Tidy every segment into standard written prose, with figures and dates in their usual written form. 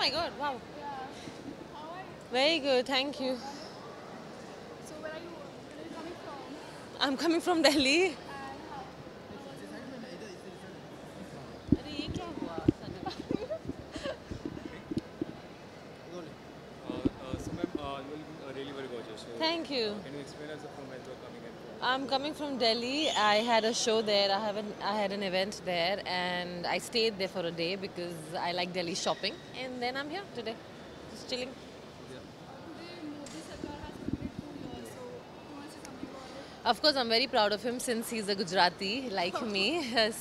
my God! Wow. Yeah. How are you? Very good. Thank you. So where are you coming from? I'm coming from Delhi. And how was it? अरे ये क्या हुआ? So ma'am, you are looking really very gorgeous. So, Thank you. can you explain us from where you are coming and from? I'm coming from Delhi. I had a show there. I had an event there, and I stayed there for a day because I like Delhi shopping. And then I'm here today, just chilling. Today Modi Sarkar has completed 2 years. So you want to say something about it? Of course, I'm very proud of him since he's a Gujarati like me.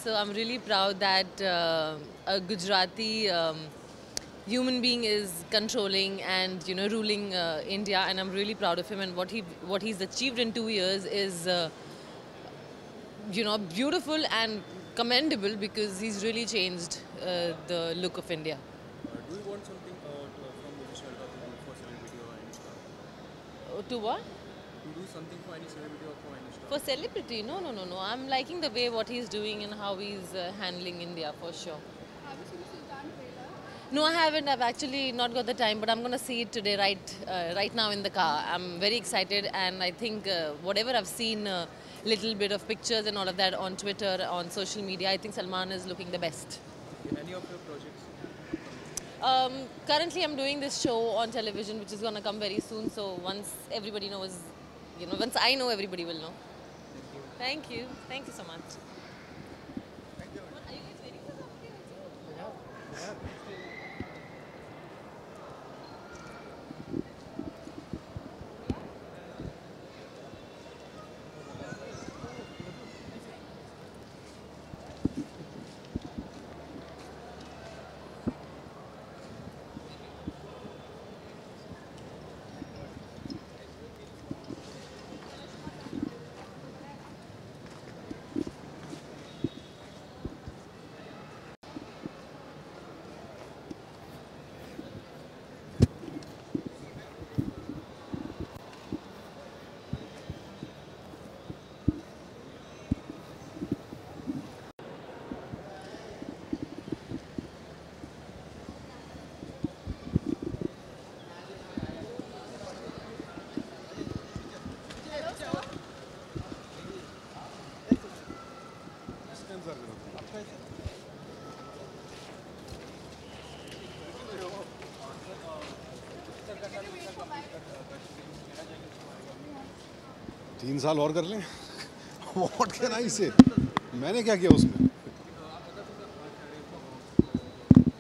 So I'm really proud that a Gujarati human being is controlling and ruling India, and I'm really proud of him. And what he's achieved in 2 years is beautiful and commendable because he's really changed the look of India. Do you want something from Modi Sarkar to do for celebrity or any star? To what? To do something for any celebrity or for any star? For celebrity? No. I'm liking the way what he's doing and how he's handling India for sure. Have you seen the Sultan trailer? No, I haven't. I've actually not got the time, but I'm gonna see it today, right now in the car. I'm very excited, and I think whatever I've seen, little bit of pictures and all of that on Twitter, on social media, I think Salman is looking the best. Any of your projects? Currently, I'm doing this show on television, which is gonna come very soon. So once everybody knows, once I know, everybody will know. Thank you. Thank you so much. What, are you guys waiting for somebody also? तीन साल और कर लें what can I से मैंने क्या किया उसमें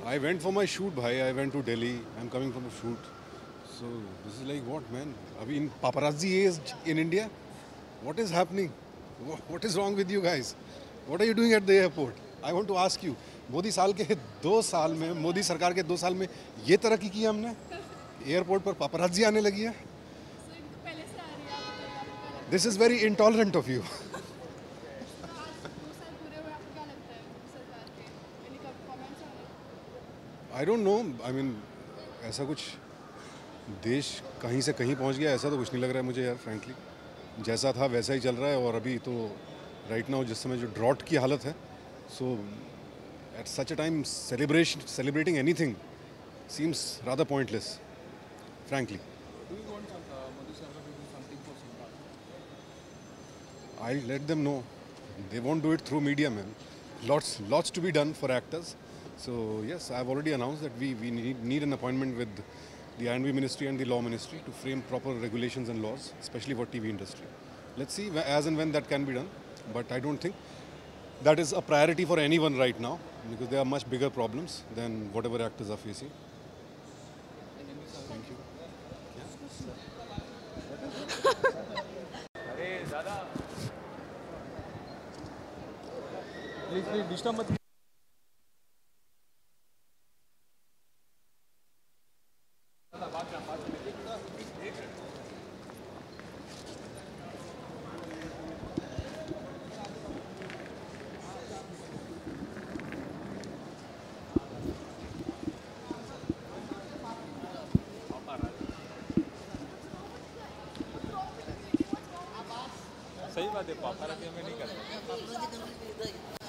I went for my shoot भाई I went to Delhi I am coming from a shoot so this is like what man अभी in paparazzi as in India what is happening what is wrong with you guys what are you doing at the airport I want to ask you Modi साल के 2 साल में मोदी सरकार के 2 साल में ये तरक्की की हमने एयरपोर्ट पर पापराजी आने लगी है So इनको पहले से आ रही है आपको क्या लगता है? This is very intolerant of you आज 2 साल पूरे हुए आपको क्या लगता है मोदी सरकार के? Any comments on it? I don't know I mean ऐसा कुछ देश कहीं से कहीं पहुंच गया ऐसा तो कुछ नहीं लग रहा है मुझे यार फ्रैंकली जैसा था वैसा ही चल रहा है और अभी तो राइट नाउ जिस समय जो ड्रॉट की हालत है so at such a time celebrating anything seems rather pointless frankly Do you want Modi Sarkar to do something for Sultan? I'll let them know. They won't do it through media, man. Lots to be done for actors. So yes, I've already announced that we need an appointment with the I&B Ministry and the Law Ministry to frame proper regulations and laws, especially for TV industry. Let's see as and when that can be done. But I don't think that is a priority for anyone right now because there are much bigger problems than whatever actors are facing. Thank you. अरे दादा please disturb मत सही बात है पापा में नहीं करते